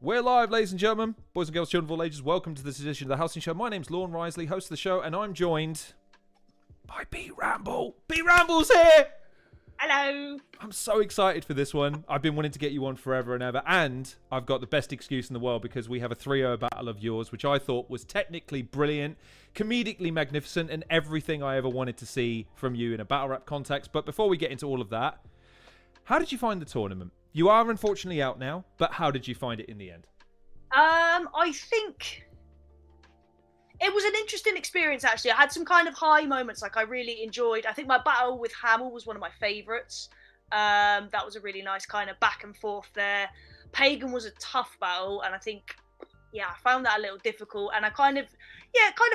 We're live, ladies and gentlemen, boys and girls, children of all ages. Welcome to this edition of the Halcyon Show. My name's Lorne Risley, host of the show, and I'm joined by B.Ramble. B.Ramble's here! Hello! I'm so excited for this one. I've been wanting to get you on forever and ever, and I've got the best excuse in the world because we have a 3-0 battle of yours, which I thought was technically brilliant, comedically magnificent, and everything I ever wanted to see from you in a battle rap context. But before we get into all of that, how did you find the tournament? You are unfortunately out now, but how did you find it in the end? I think it was an interesting experience, actually. I had some kind of high moments, like I really enjoyed. I think my battle with Hamill was one of my favourites. That was a really nice kind of back and forth there. Pagan was a tough battle, and I think, I found that a little difficult. And I kind of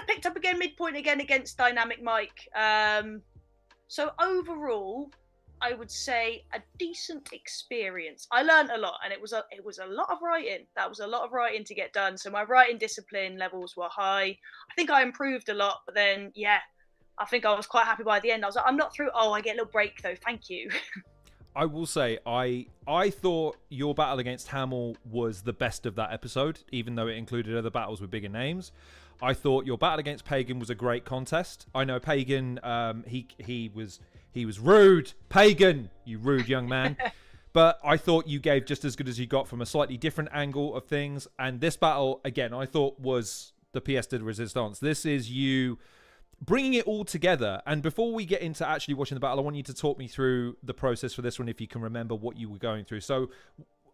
picked up again midpoint again against Dynamic Mike. So overall, I would say a decent experience. I learned a lot, and it was a lot of writing. That was a lot of writing to get done. So my writing discipline levels were high. I think I improved a lot, but then I think I was quite happy by the end. I was like, I'm not through. Oh, I get a little break though. Thank you. I will say I thought your battle against Hamill was the best of that episode, even though it included other battles with bigger names. I thought your battle against Pagan was a great contest. I know Pagan, he was rude. Pagan, you rude young man. But I thought you gave just as good as you got from a slightly different angle of things. And this battle, again, I thought was the pièce de résistance. This is you bringing it all together. And before we get into actually watching the battle, I want you to talk me through the process for this one, if you can remember what you were going through. So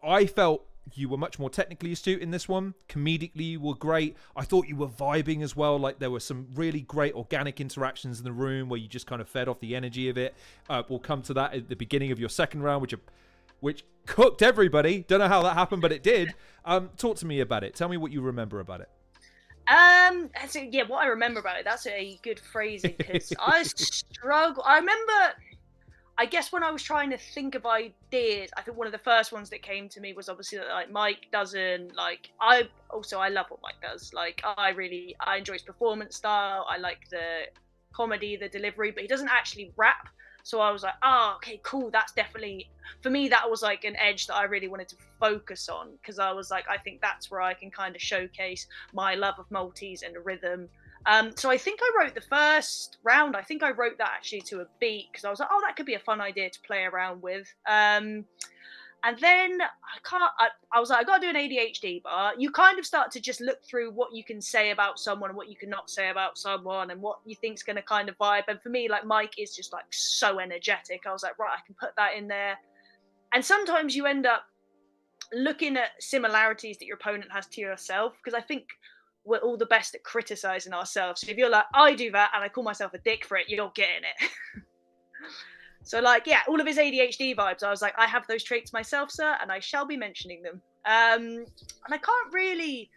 I felt you were much more technically astute in this one. Comedically, you were great. I thought you were vibing as well. Like, there were some really great organic interactions in the room where you just kind of fed off the energy of it. We'll come to that at the beginning of your second round, which cooked everybody. Don't know how that happened, but it did. Talk to me about it. Tell me what you remember about it. What I remember about it, that's a good phrasing, because I struggle. I remember, I guess when I was trying to think of ideas, I think one of the first ones that came to me was obviously that, like, Mike doesn't, like, I love what Mike does. Like, I enjoy his performance style. I like the comedy, the delivery, but he doesn't actually rap. So I was like, okay, cool. That's definitely, for me, that was like an edge that I really wanted to focus on, because I was like, I think that's where I can kind of showcase my love of multis and rhythm. So I think I wrote the first round. I think I wrote that actually to a beat, because I was like, that could be a fun idea to play around with. And then I was like, I got to do an ADHD bar. You kind of start to just look through what you can say about someone and what you cannot say about someone and what you think's going to kind of vibe. And for me, like, Mike is just like so energetic. I was like, right, I can put that in there. And sometimes you end up looking at similarities that your opponent has to yourself, because I think we're all the best at criticizing ourselves. So if you're like, I do that and I call myself a dick for it, you're getting it. So, like, all of his ADHD vibes, I was like, I have those traits myself, sir, and I shall be mentioning them. And I can't really,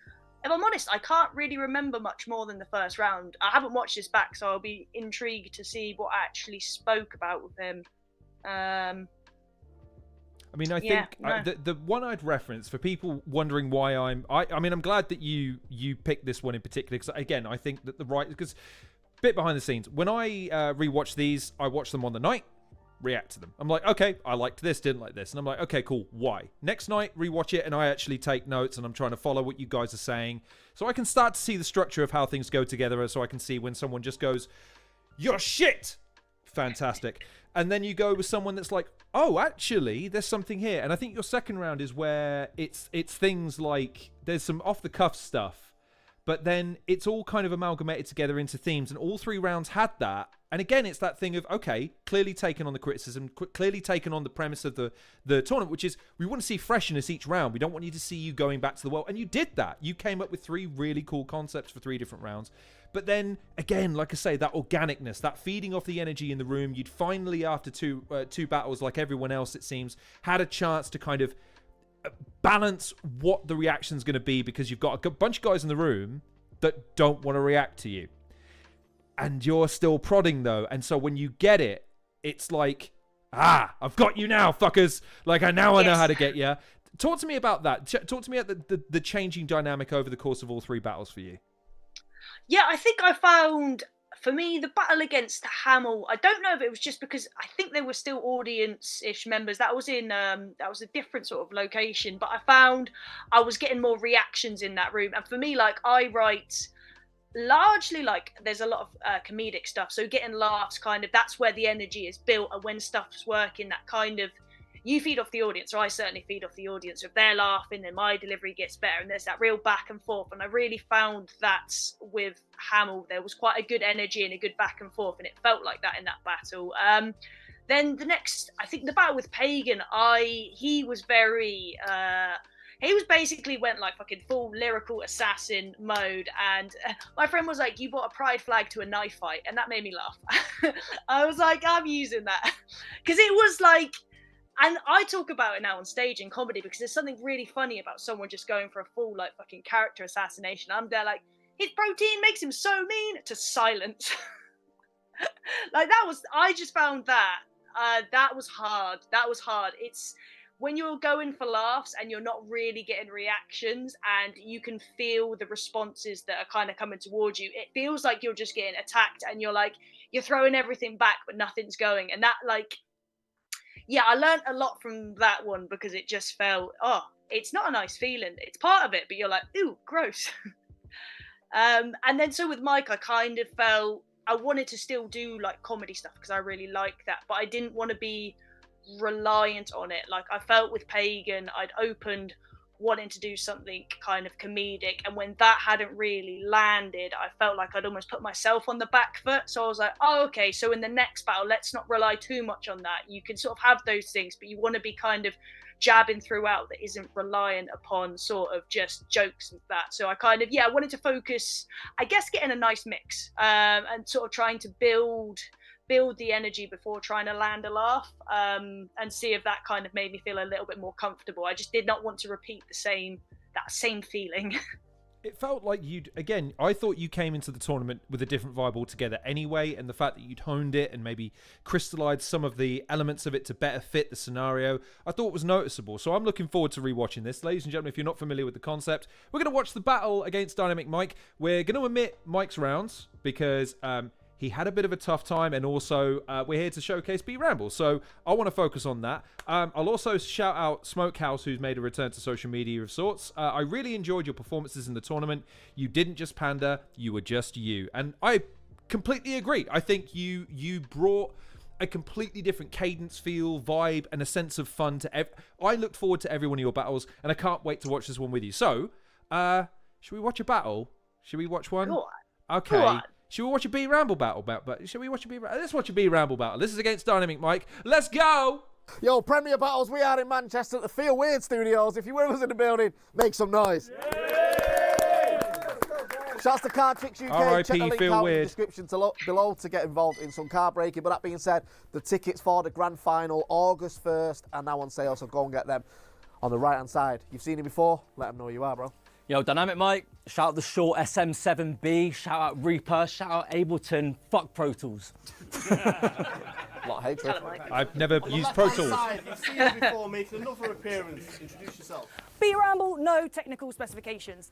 if I'm honest, I can't really remember much more than the first round. I haven't watched this back, so I'll be intrigued to see what I actually spoke about with him. I think the one I'd reference for people wondering why I'm glad that you picked this one in particular, because again, I think that because bit behind the scenes, when I rewatch these, I watch them on the night, react to them. I'm like, okay, I liked this, didn't like this, and I'm like, okay, cool, why? Next night, rewatch it, and I actually take notes, and I'm trying to follow what you guys are saying, so I can start to see the structure of how things go together, so I can see when someone just goes, you're shit, fantastic. And then you go with someone that's like, oh, actually, there's something here. And I think your second round is where it's things like there's some off-the-cuff stuff, but then it's all kind of amalgamated together into themes. And all 3 rounds had that. And again, it's that thing of, okay, clearly taken on the criticism, clearly taken on the premise of the tournament, which is we want to see freshness each round. We don't want you to see you going back to the well. And you did that. You came up with 3 really cool concepts for 3 different rounds. But then, again, like I say, that organicness, that feeding off the energy in the room, you'd finally, after two battles, like everyone else, it seems, had a chance to kind of balance what the reaction's going to be, because you've got a bunch of guys in the room that don't want to react to you. And you're still prodding, though. And so when you get it, it's like, I've got you now, fuckers. Like, I know how to get you. Talk to me about that. Talk to me about the changing dynamic over the course of all 3 battles for you. Yeah, I think I found for me, the battle against Hamill, I don't know if it was just because I think there were still audience-ish members. That was a different sort of location, but I found I was getting more reactions in that room. And for me, like, I write largely, like, there's a lot of comedic stuff, so getting laughs, kind of, that's where the energy is built. And when stuff's working, that kind of, you feed off the audience, or I certainly feed off the audience. If they're laughing, then my delivery gets better, and there's that real back and forth. And I really found that with Hamill, there was quite a good energy and a good back and forth, and it felt like that in that battle. Then the next, I think the battle with Pagan, he was very, he was basically went like fucking full lyrical assassin mode, and my friend was like, "You brought a pride flag to a knife fight," and that made me laugh. I was like, I'm using that because it was like. And I talk about it now on stage in comedy because there's something really funny about someone just going for a full, like, fucking character assassination. I'm there like, his protein makes him so mean, to silence. Like, I just found that was hard. That was hard. It's when you're going for laughs and you're not really getting reactions and you can feel the responses that are kind of coming towards you. It feels like you're just getting attacked and you're throwing everything back, but nothing's going. And that, like, yeah, I learned a lot from that one because it just felt, it's not a nice feeling. It's part of it, but you're like, ooh, gross. And then so with Mike, I kind of felt I wanted to still do like comedy stuff because I really like that, but I didn't want to be reliant on it. Like I felt with Pagan, I'd opened wanting to do something kind of comedic, and when that hadn't really landed, I felt like I'd almost put myself on the back foot. So I was like, oh, okay, so in the next battle, let's not rely too much on that. You can sort of have those things, but you want to be kind of jabbing throughout that isn't reliant upon sort of just jokes and that. So I kind of, I wanted to focus, I guess, getting a nice mix, and sort of trying to build the energy before trying to land a laugh, and see if that kind of made me feel a little bit more comfortable. I just did not want to repeat that same feeling. It felt like I thought you came into the tournament with a different vibe altogether anyway, and the fact that you'd honed it and maybe crystallized some of the elements of it to better fit the scenario, I thought was noticeable. So I'm looking forward to rewatching this. Ladies and gentlemen, if you're not familiar with the concept, we're going to watch the battle against Dynamic Mike. We're going to omit Mike's rounds because he had a bit of a tough time, and also we're here to showcase B.Ramble, so I want to focus on that. I'll also shout out Smokehouse, who's made a return to social media of sorts. I really enjoyed your performances in the tournament. You didn't just pander, you were just you. And I completely agree. I think you brought a completely different cadence, feel, vibe, and a sense of fun to I looked forward to every one of your battles, and I can't wait to watch this one with you. So, should we watch a battle? Should we watch one? Go on. Okay. Go on. Should we watch a B.Ramble battle? Should we watch a B-Ramble? Let's watch a B.Ramble battle. This is against Dynamic Mike. Let's go! Yo, Premier Battles, we are in Manchester at the Feel Weird Studios. If you're with us in the building, make some noise. Shouts to Card Tricks UK. R.I.P. Check the link Feel out Weird. in the description below to get involved in some card breaking. But that being said, the tickets for the grand final, August 1st, are now on sale, so go and get them. On the right-hand side, you've seen him before, let them know who you are, bro. Yo, Dynamic Mike, shout out the Short SM7B, shout out Reaper, shout out Ableton, fuck Pro Tools. A lot of hatred. I've never used Pro Tools. You've seen him before, making another appearance. Introduce yourself. B.Ramble, no technical specifications.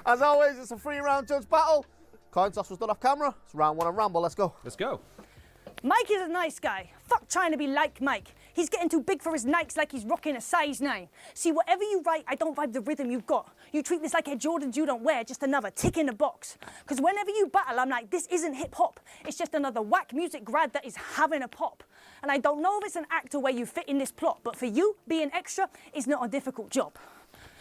As always, it's a 3-round judge battle. Coin toss was done off camera. It's round 1 on Ramble. Let's go. Let's go. Mike is a nice guy. Fuck trying to be like Mike. He's getting too big for his Nikes like he's rocking a size 9. See, whatever you write, I don't vibe the rhythm you've got. You treat this like Air Jordans you don't wear, just another tick in the box. Because whenever you battle, I'm like, this isn't hip-hop. It's just another whack music grad that is having a pop. And I don't know if it's an act or where you fit in this plot, but for you, being extra is not a difficult job.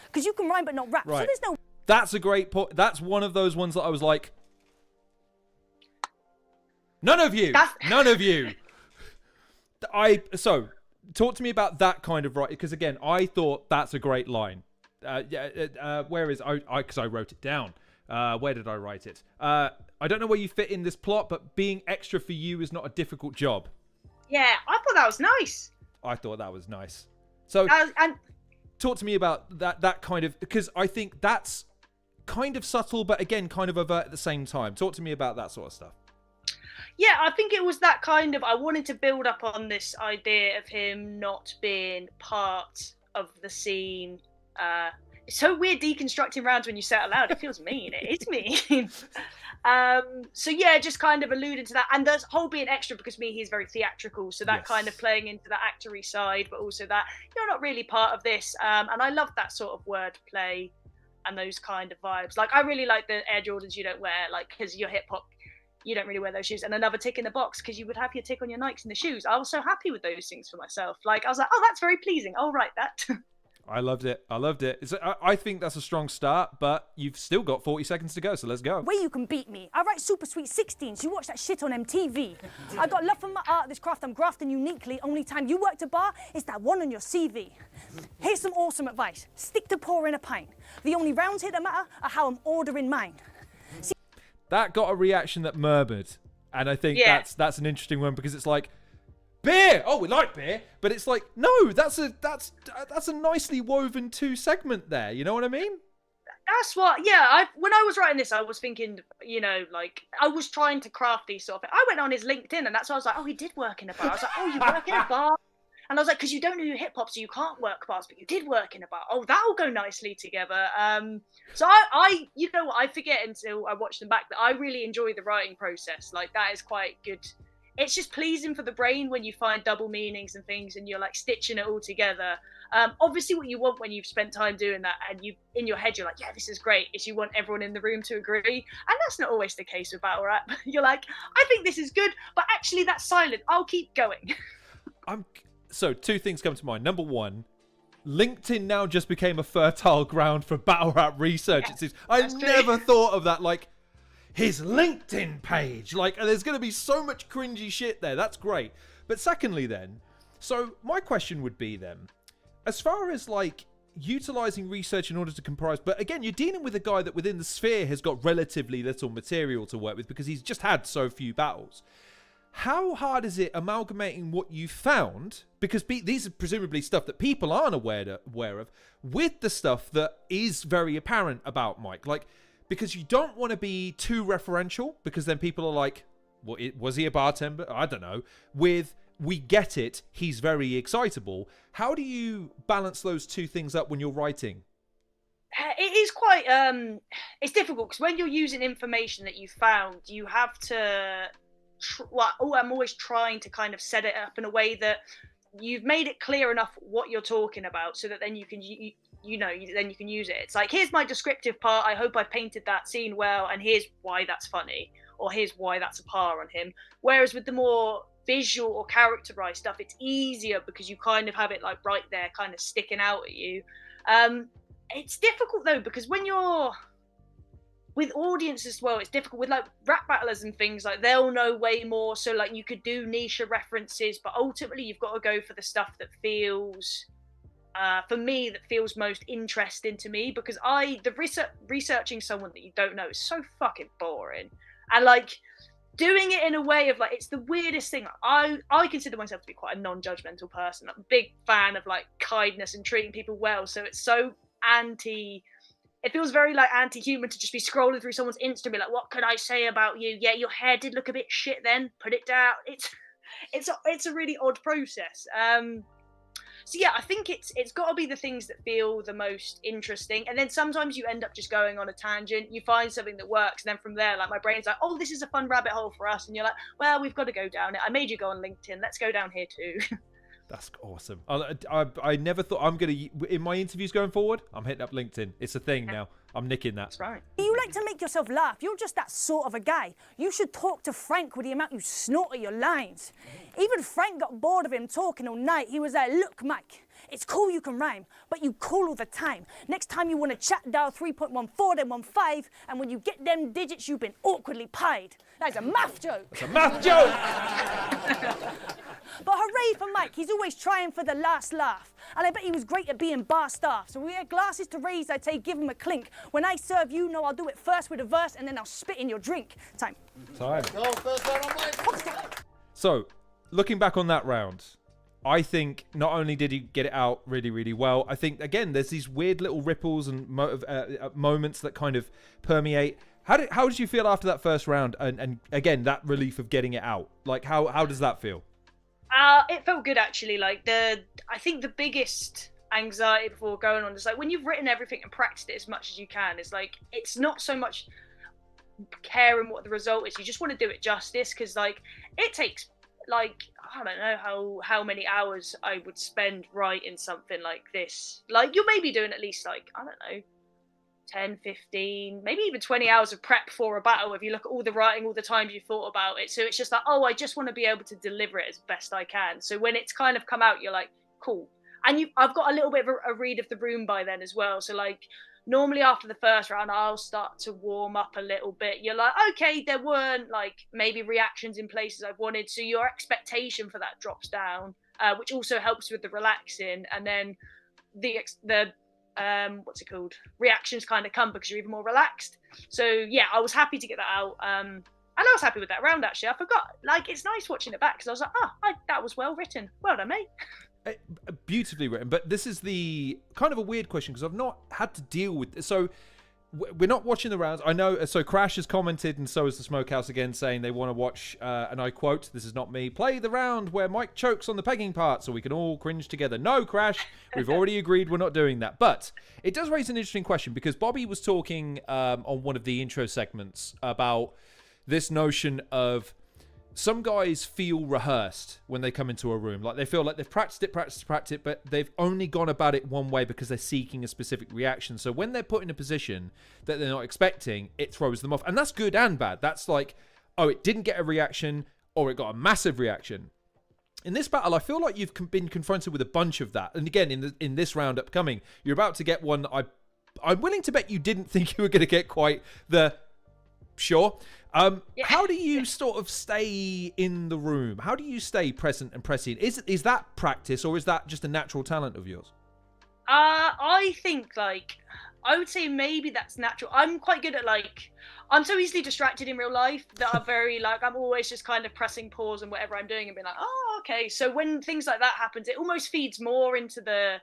Because you can rhyme but not rap, Right. so there's no... That's a great point. That's one of those ones that I was like, none of you. None of you. So, talk to me about that kind of right, because again, I thought that's a great line. Where is because I wrote it down. Where did I write it? I don't know where you fit in this plot, but being extra for you is not a difficult job. Yeah, I thought that was nice. I thought that was nice. So, And talk to me about that kind of, because I think that's kind of subtle, but again, kind of overt at the same time. Talk to me about that sort of stuff. yeah, I think it was that kind of, I wanted to build up on this idea of him not being part of the scene. so weird deconstructing rounds when you say it aloud. It feels mean. It is mean. So yeah, just kind of alluding to that, and the whole being extra, because he's very theatrical, so that kind of playing into the actory side, but also that you're not really part of this. And I love that sort of word play and those kind of vibes. Like, I really like the Air Jordans you don't wear, like, because you're hip hop, you don't really wear those shoes, and another tick in the box because you would have your tick on your Nikes and the shoes. I was so happy with those things for myself. Like, I was like, oh, that's very pleasing. I'll write that. I loved it. I think that's a strong start, but you've still got 40 seconds to go, so let's go. Way you can beat me. I write super sweet 16s. You watch that shit on MTV. I got love for my art, this craft I'm grafting uniquely. Only time you worked a bar is that one on your CV. Here's some awesome advice. Stick to pouring a pint. The only rounds here that matter are how I'm ordering mine. That got a reaction that murmured, and I think that's an interesting one, because it's like, beer. Oh, we like beer, but it's like, no, that's a nicely woven 2 segment there. You know what I mean? That's what. Yeah. When I was writing this, I was thinking, like, I was trying to craft these sort of. I went on his LinkedIn, and that's why I was like, oh, he did work in a bar. I was like, oh, you work in a bar. And I was like, because you don't do hip hop, so you can't work bars, but you did work in a bar. Oh, that'll go nicely together. So I you know what, I forget until I watch them back that I really enjoy the writing process. Like, that is quite good. It's just pleasing for the brain when you find double meanings and things, and you're like stitching it all together. Obviously, what you want when you've spent time doing that, and you in your head you're like, yeah, this is great, is you want everyone in the room to agree, and that's not always the case with battle rap. You're like, I think this is good, but actually that's silent. I'll keep going. So 2 things come to mind. Number 1, LinkedIn now just became a fertile ground for battle rap research. Yeah, I never thought of that. Like, his LinkedIn page. Like, there's going to be so much cringy shit there. That's great. But secondly then, so my question would be then, as far as like utilizing research in order to comprise, but again, you're dealing with a guy that within the sphere has got relatively little material to work with because he's just had so few battles. How hard is it amalgamating what you found, because these are presumably stuff that people aren't aware of, with the stuff that is very apparent about Mike? Like, because you don't want to be too referential, because then people are like, well, was he a bartender? I don't know. With, we get it, he's very excitable. How do you balance those 2 things up when you're writing? It is quite, it's difficult, because when you're using information that you found, you have to, I'm always trying to kind of set it up in a way that you've made it clear enough what you're talking about, so that then you can then you can use it. It's like, here's my descriptive part, I hope I painted that scene well, and here's why that's funny, or here's why that's a par on him. Whereas with the more visual or characterized stuff, it's easier because you kind of have it like right there kind of sticking out at you. It's difficult though, because when you're with audience as well, it's difficult with like rap battlers and things, like they'll know way more, so like you could do niche references, but ultimately you've got to go for the stuff that feels for me, that feels most interesting to me, because researching someone that you don't know is so fucking boring. And like doing it in a way of like, it's the weirdest thing. I consider myself to be quite a non-judgmental person. I'm a big fan of like kindness and treating people well. So it's so it feels very like anti-human to just be scrolling through someone's Insta and be like, what could I say about you? Yeah, your hair did look a bit shit then. Put it down. It's a really odd process. So yeah, I think it's got to be the things that feel the most interesting, and then sometimes you end up just going on a tangent. You find something that works, and then from there, like my brain's like, oh, this is a fun rabbit hole for us, and you're like, well, we've got to go down it. I made you go on LinkedIn. Let's go down here too. That's awesome. I never thought I'm going to, in my interviews going forward, I'm hitting up LinkedIn. It's a thing now. I'm nicking that. That's right. You like to make yourself laugh. You're just that sort of a guy. You should talk to Frank with the amount you snort at your lines. Even Frank got bored of him talking all night. He was like, look, Mike, it's cool you can rhyme, but you call all the time. Next time you want to chat, dial 3.14 then 15, and when you get them digits, you've been awkwardly paid. That's a math joke. It's a math joke! But hooray for Mike, he's always trying for the last laugh. And I bet he was great at being bar staff. So we had glasses to raise, I'd say give him a clink. When I serve you, no, I'll do it first with a verse, and then I'll spit in your drink. Time. Go, first round on Mike. So, looking back on that round, I think not only did he get it out really, really well, I think, again, there's these weird little ripples and moments that kind of permeate. How did you feel after that first round? And again, that relief of getting it out. Like, how does that feel? It felt good, actually. Like, I think the biggest anxiety before going on. It's like when you've written everything and practiced it as much as you can, it's like it's not so much caring what the result is. You just want to do it justice, because like it takes like I don't know how many hours I would spend writing something like this. Like you're maybe doing at least like I don't know 10, 15, maybe even 20 hours of prep for a battle if you look at all the writing, all the times you thought about it. So it's just like, oh, I just want to be able to deliver it as best I can. So when it's kind of come out, you're like, cool. And I've got a little bit of a read of the room by then as well. So like normally after the first round, I'll start to warm up a little bit. You're like, okay, there weren't like maybe reactions in places I wanted. So your expectation for that drops down, which also helps with the relaxing. And then the what's it called? Reactions kind of come because you're even more relaxed. So yeah, I was happy to get that out. And I was happy with that round actually. I forgot. Like it's nice watching it back because I was like, that was well written. Well done, mate. Beautifully written. But this is the kind of a weird question because I've not had to deal with this. So we're not watching the rounds. I know. So Crash has commented, and so has the Smokehouse again, saying they want to watch, and I quote, this is not me, play the round where Mike chokes on the pegging part so we can all cringe together. No, Crash, we've already agreed we're not doing that. But it does raise an interesting question because Bobby was talking on one of the intro segments about this notion of some guys feel rehearsed when they come into a room. Like they feel like they've practiced it, but they've only gone about it one way because they're seeking a specific reaction. So when they're put in a position that they're not expecting, it throws them off. And that's good and bad. That's like, oh, it didn't get a reaction or it got a massive reaction. In this battle, I feel like you've been confronted with a bunch of that. And again, in this round upcoming, you're about to get one that I'm willing to bet you didn't think you were going to get quite the... Sure. How do you sort of stay in the room? How do you stay present and prescient? Is that practice or is that just a natural talent of yours? I think like I would say maybe that's natural. I'm quite good at like I'm so easily distracted in real life that I'm very like I'm always just kind of pressing pause on whatever I'm doing and being like, oh, okay. So when things like that happens, it almost feeds more into the.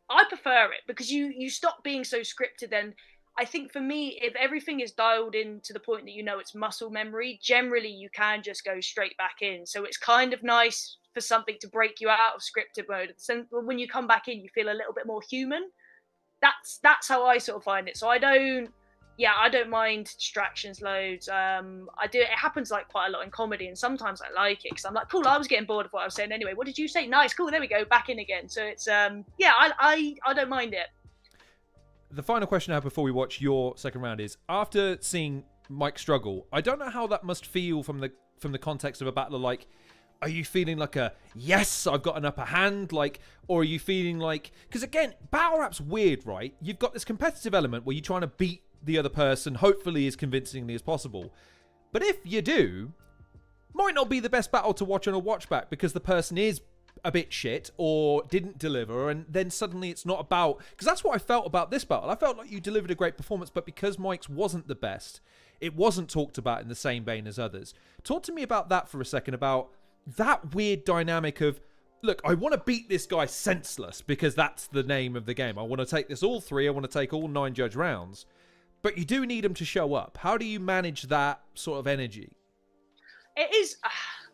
I prefer it because you stop being so scripted then. I think for me, if everything is dialed in to the point that you know it's muscle memory, generally you can just go straight back in. So it's kind of nice for something to break you out of scripted mode. So when you come back in, you feel a little bit more human. That's how I sort of find it. So I don't mind distractions loads. It happens like quite a lot in comedy, and sometimes I like it because I'm like, cool, I was getting bored of what I was saying anyway. What did you say? Nice, cool, there we go, back in again. So it's I don't mind it. The final question I have before we watch your second round is, after seeing Mike struggle, I don't know how that must feel from the context of a battler. Like, are you feeling like a, yes, I've got an upper hand? Like, or are you feeling like, because again, battle rap's weird, right? You've got this competitive element where you're trying to beat the other person, hopefully as convincingly as possible. But if you do, might not be the best battle to watch on a watch back because the person is a bit shit or didn't deliver, and then suddenly it's not about, because that's what I felt about this battle. I felt like you delivered a great performance, but because Mike's wasn't the best, it wasn't talked about in the same vein as others. Talk to me about that for a second, about that weird dynamic of, look, I want to beat this guy senseless because that's the name of the game. I want to take this all three, I want to take all 9 judge rounds, but you do need him to show up. How do you manage that sort of energy? It is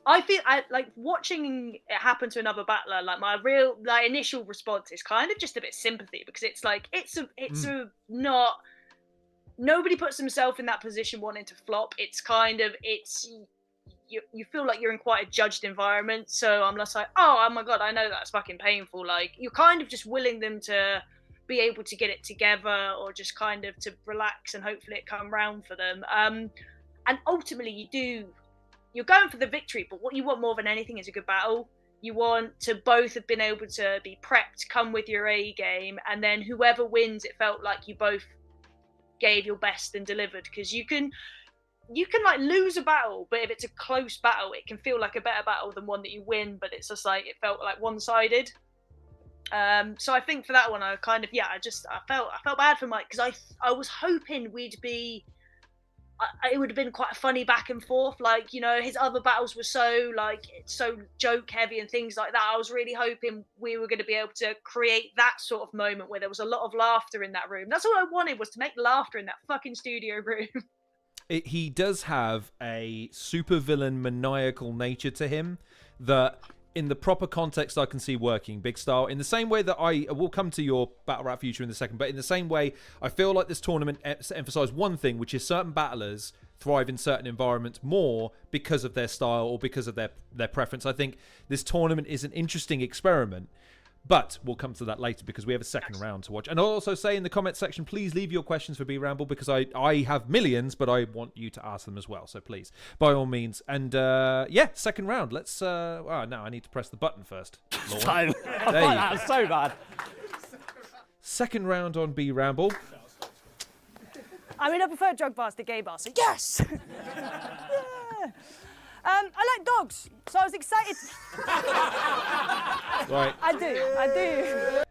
I feel like watching it happen to another battler. Like my real initial response is kind of just a bit sympathy because it's like it's a not. Nobody puts themselves in that position wanting to flop. It's kind of you feel like you're in quite a judged environment. So I'm just like, oh my god, I know that's fucking painful. Like you're kind of just willing them to be able to get it together or just kind of to relax and hopefully it come round for them. And ultimately you're going for the victory, but what you want more than anything is a good battle. You want to both have been able to be prepped, come with your A game, and then whoever wins, it felt like you both gave your best and delivered. Because you can like lose a battle, but if it's a close battle, it can feel like a better battle than one that you win, but it's just like it felt like one-sided. So I think for that one, I kind of I felt bad for Mike because I was hoping it would have been quite a funny back and forth. Like, you know, his other battles were so joke heavy and things like that. I was really hoping we were going to be able to create that sort of moment where there was a lot of laughter in that room. That's all I wanted, was to make laughter in that fucking studio room. He does have a supervillain maniacal nature to him that in the proper context I can see working, Big Style. In the same way that I will come to your Battle Rap future in a second, but in the same way, I feel like this tournament emphasised one thing, which is certain battlers thrive in certain environments more because of their style or because of their preference. I think this tournament is an interesting experiment. But we'll come to that later because we have a second round to watch. And I'll also say in the comment section, please leave your questions for B.Ramble because I have millions, but I want you to ask them as well. So please, by all means. And yeah, second round. Let's... oh, no, I need to press the button first. Time. That was so bad. Second round on B.Ramble. I mean, I prefer drug bars to gay bars, so yes! Yeah. I like dogs, so I was excited. Right. I do.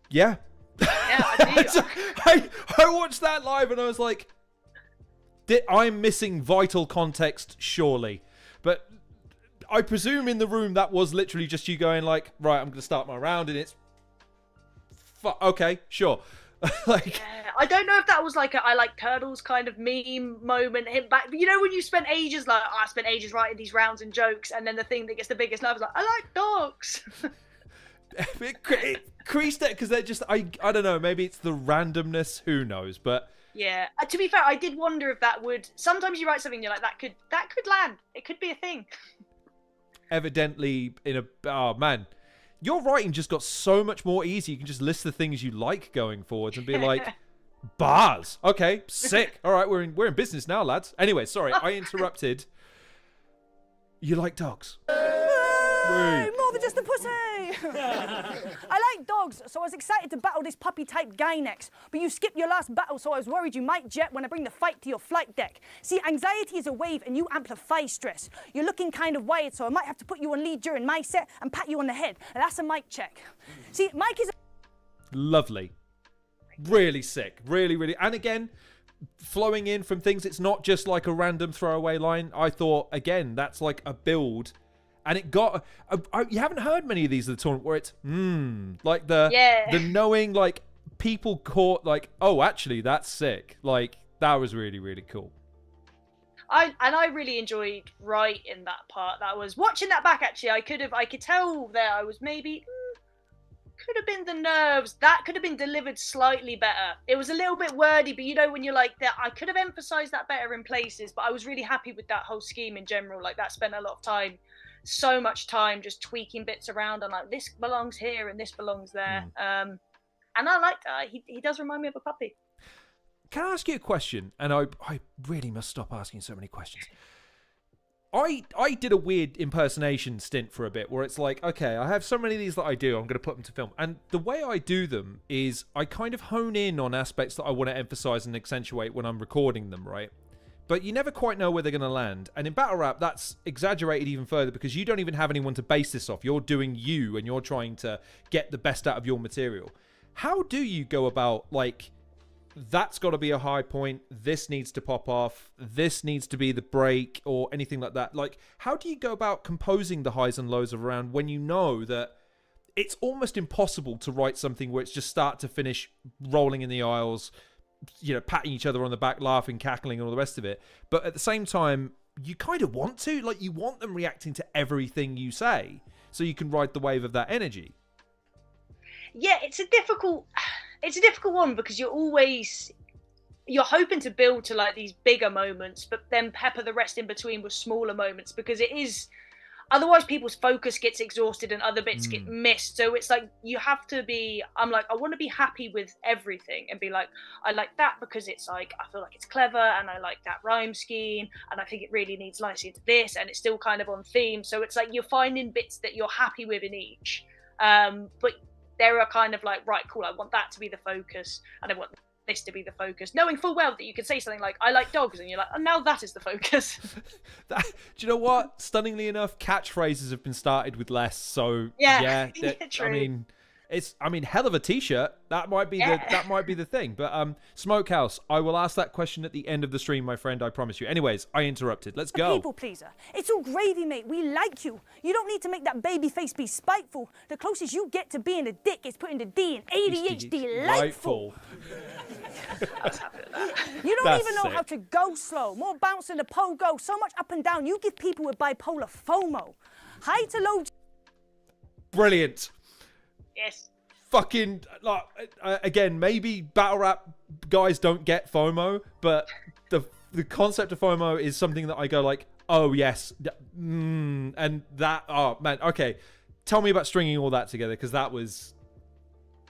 Yeah. Yeah, I do. I watched that live and I was like, I'm missing vital context, surely. But I presume in the room that was literally just you going like, right, I'm going to start my round and it's... okay, sure. Like... Yeah, I don't know if that was like a I like turtles kind of meme moment hit back. You know when you spent ages like I spent ages writing these rounds and jokes, and then the thing that gets the biggest laugh is like I like dogs. it creased it because they're just I don't know, maybe it's the randomness, who knows, but yeah. To be fair, I did wonder if that would. Sometimes you write something, you're like that could land. It could be a thing. Evidently in a oh man. Your writing just got so much more easy. You can just list the things you like going forwards and be like, bars. Okay, sick. All right, we're in business now, lads. Anyway, sorry, I interrupted. You like dogs? Hey, more than just a pussy! I like dogs, so I was excited to battle this puppy-type guy next. But you skipped your last battle, so I was worried you might jet when I bring the fight to your flight deck. See, anxiety is a wave, and you amplify stress. You're looking kind of wired, so I might have to put you on lead during my set and pat you on the head. And that's a mic check. See, Mike is... Lovely. Really sick. Really, really... And again, flowing in from things, it's not just like a random throwaway line. I thought, again, that's like a build... And it got... you haven't heard many of these at the tournament where it's... like the knowing, like, people caught, like, oh, actually, that's sick. Like, that was really, really cool. I really enjoyed writing that part. That was... Watching that back, actually, I could tell there I was maybe... could have been the nerves. That could have been delivered slightly better. It was a little bit wordy, but you know when you're like that, I could have emphasized that better in places, but I was really happy with that whole scheme in general. Like, that spent a lot of time... so much time just tweaking bits around and like this belongs here and this belongs there. And I like that. He does remind me of a puppy. Can I ask you a question? And I really must stop asking so many questions. I did a weird impersonation stint for a bit where it's like, okay, I have so many of these that I do, I'm going to put them to film. And the way I do them is I kind of hone in on aspects that I want to emphasize and accentuate when I'm recording them, right? But you never quite know where they're going to land. And in Battle Rap, that's exaggerated even further because you don't even have anyone to base this off. You're doing you and you're trying to get the best out of your material. How do you go about, like, that's got to be a high point, this needs to pop off, this needs to be the break, or anything like that? Like, how do you go about composing the highs and lows of a round when you know that it's almost impossible to write something where it's just start to finish rolling in the aisles, you know, patting each other on the back, laughing, cackling, and all the rest of it. But at the same time, you kind of want to. Like, you want them reacting to everything you say so you can ride the wave of that energy. Yeah, it's a difficult one because you're hoping to build to, like, these bigger moments, but then pepper the rest in between with smaller moments because it is... Otherwise, people's focus gets exhausted and other bits get missed. So it's like, you have to be... I'm like, I want to be happy with everything and be like, I like that because it's like, I feel like it's clever and I like that rhyme scheme and I think it really needs nicely into this and it's still kind of on theme. So it's like, you're finding bits that you're happy with in each. But there are kind of like, right, cool, I want that to be the focus and I want this to be the focus, knowing full well that you could say something like I like dogs and you're like, oh, now that is the focus. Do you know what, stunningly enough, catchphrases have been started with less, so yeah, true. I mean hell of a t-shirt. That might be the thing. But Smokehouse, I will ask that question at the end of the stream, my friend, I promise you. Anyways, I interrupted. Let's go. People pleaser. It's all gravy, mate. We like you. You don't need to make that baby face be spiteful. The closest you get to being a dick is putting the D in ADHD delightful. I was happy with that. You don't That's even know how sick. to go slow. More bounce than a pogo. So much up and down. You give people with bipolar FOMO. High to low. Brilliant. Yes. Fucking like again, maybe battle rap guys don't get FOMO, but the concept of FOMO is something that I go like, oh yes, and that, oh man, okay. Tell me about stringing all that together, because that was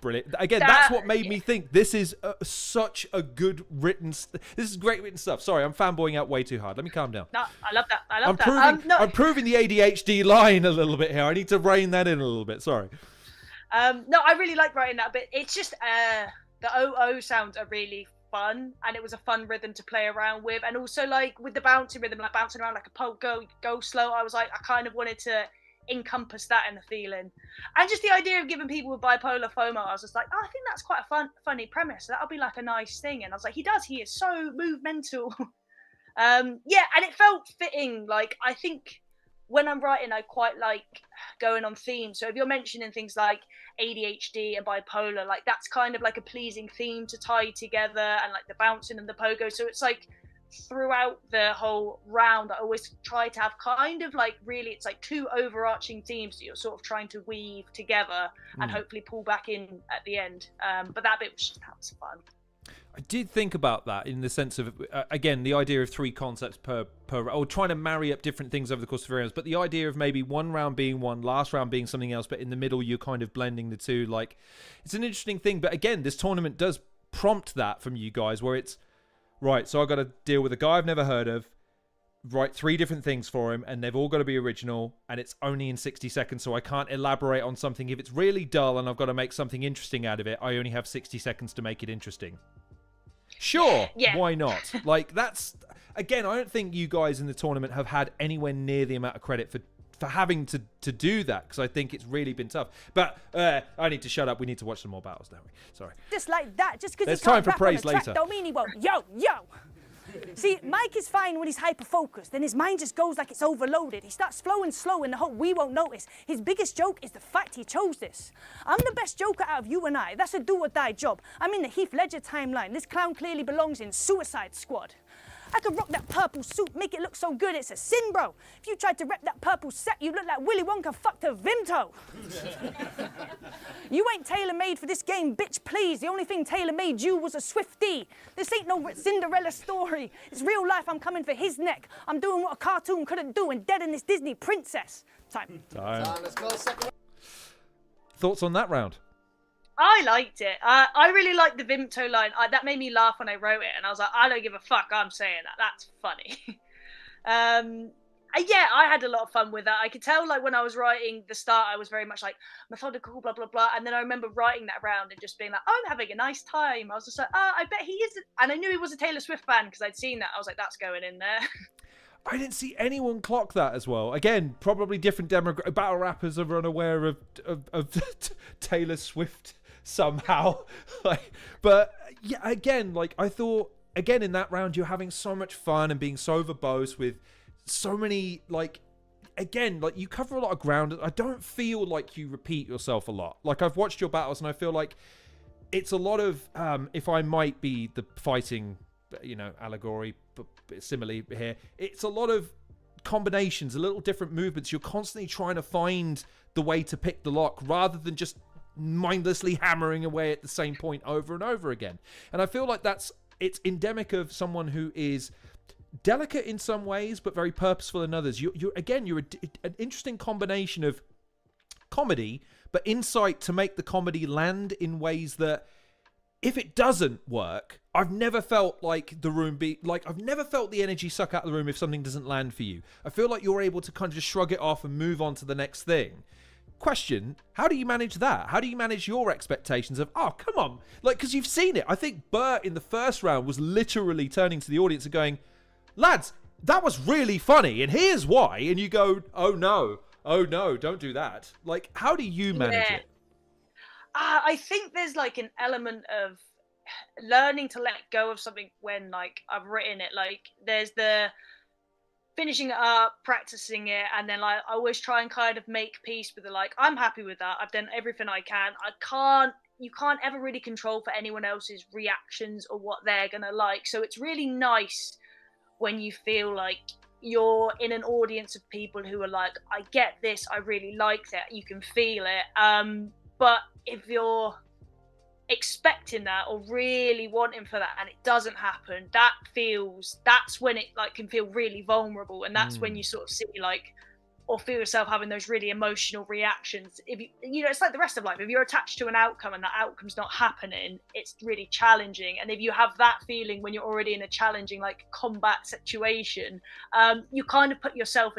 brilliant. Again, that's what made me think this is such a good written. This is great written stuff. Sorry, I'm fanboying out way too hard. Let me calm down. No, I love that. I love that. I'm proving the ADHD line a little bit here. I need to rein that in a little bit. Sorry. No, I really like writing that bit. It's just the OO sounds are really fun, and it was a fun rhythm to play around with, and also like with the bouncing rhythm, like bouncing around like a pogo, go slow. I was like, I kind of wanted to encompass that in the feeling, and just the idea of giving people with bipolar FOMO. I was just like, oh, I think that's quite a funny premise. That'll be like a nice thing. And I was like, he is so movemental. Yeah, and it felt fitting. Like, I think when I'm writing, I quite like going on theme. So if you're mentioning things like ADHD and bipolar, like that's kind of like a pleasing theme to tie together, and like the bouncing and the pogo. So it's like throughout the whole round, I always try to have kind of like, really, it's like two overarching themes that you're sort of trying to weave together and hopefully pull back in at the end. But that bit that was fun. I did think about that in the sense of, again, the idea of 3 concepts per or trying to marry up different things over the course of 3 rounds, but the idea of maybe one round being one, last round being something else, but in the middle you're kind of blending the two. Like, it's an interesting thing. But again, this tournament does prompt that from you guys, where it's, right, so I've got to deal with a guy I've never heard of, write 3 different things for him, and they've all got to be original, and it's only in 60 seconds, so I can't elaborate on something. If it's really dull and I've got to make something interesting out of it, I only have 60 seconds to make it interesting. Sure, yeah. Why not? Like, that's, again, I don't think you guys in the tournament have had anywhere near the amount of credit for having to do that, because I think it's really been tough. But I need to shut up. We need to watch some more battles, don't we? Sorry. Just like that, just because There's he can't time for rap praise on a track, later. don't mean he won't. Yo. See, Mike is fine when he's hyper-focused. Then his mind just goes like it's overloaded. He starts flowing slow in the hope we won't notice. His biggest joke is the fact he chose this. I'm the best joker out of you and I. That's a do-or-die job. I'm in the Heath Ledger timeline. This clown clearly belongs in Suicide Squad. I could rock that purple suit, make it look so good, it's a sin, bro. If you tried to rep that purple set, you look like Willy Wonka fucked a Vimto. You ain't tailor-made for this game, bitch, please. The only thing tailor-made you was a Swiftie. This ain't no Cinderella story. It's real life, I'm coming for his neck. I'm doing what a cartoon couldn't do and dead in this Disney princess. Time. Let's go second. Thoughts on that round? I liked it. I really liked the Vimto line. That made me laugh when I wrote it, and I was like, I don't give a fuck. I'm saying that. That's funny. Yeah, I had a lot of fun with that. I could tell, like, when I was writing the start, I was very much like methodical, blah blah blah. And then I remember writing that round and just being like, oh, I'm having a nice time. I was just like, oh, I bet he is. And I knew he was a Taylor Swift fan because I'd seen that. I was like, that's going in there. I didn't see anyone clock that as well. Again, probably different demographic. Battle rappers are unaware of Taylor Swift somehow. Like, but yeah, again, like, I thought, again, in that round, you're having so much fun and being so verbose with so many, like, again, like, you cover a lot of ground. I don't feel like you repeat yourself a lot. Like, I've watched your battles and I feel like it's a lot of, if I might be the fighting, allegory, but simile here, it's a lot of combinations, a little different movements. You're constantly trying to find the way to pick the lock rather than just mindlessly hammering away at the same point over and over again. And I feel like it's endemic of someone who is delicate in some ways but very purposeful in others. You're an interesting combination of comedy but insight to make the comedy land in ways that, if it doesn't work, I've never felt like I've never felt the energy suck out of the room if something doesn't land for you. I feel like you're able to kind of just shrug it off and move on to the next thing. Question, how do you manage that? How do you manage your expectations of, oh, come on? Like, because you've seen it. I think Bert in the first round was literally turning to the audience and going, lads, that was really funny, and here's why. And you go, oh no, don't do that. Like, how do you manage it? I think there's like an element of learning to let go of something when, like, I've written it. Like, there's the finishing it up, practicing it, and then, like, I always try and kind of make peace with it. Like, I'm happy with that. I've done everything I can. I can't you can't ever really control for anyone else's reactions or what they're gonna like. So it's really nice when you feel like you're in an audience of people who are like, I get this, I really like that, you can feel it. But if you're expecting that or really wanting for that and it doesn't happen, that's when it like can feel really vulnerable, and that's when you sort of see like or feel yourself having those really emotional reactions. If you know, it's like the rest of life. If you're attached to an outcome and that outcome's not happening, it's really challenging. And if you have that feeling when you're already in a challenging like combat situation, you kind of put yourself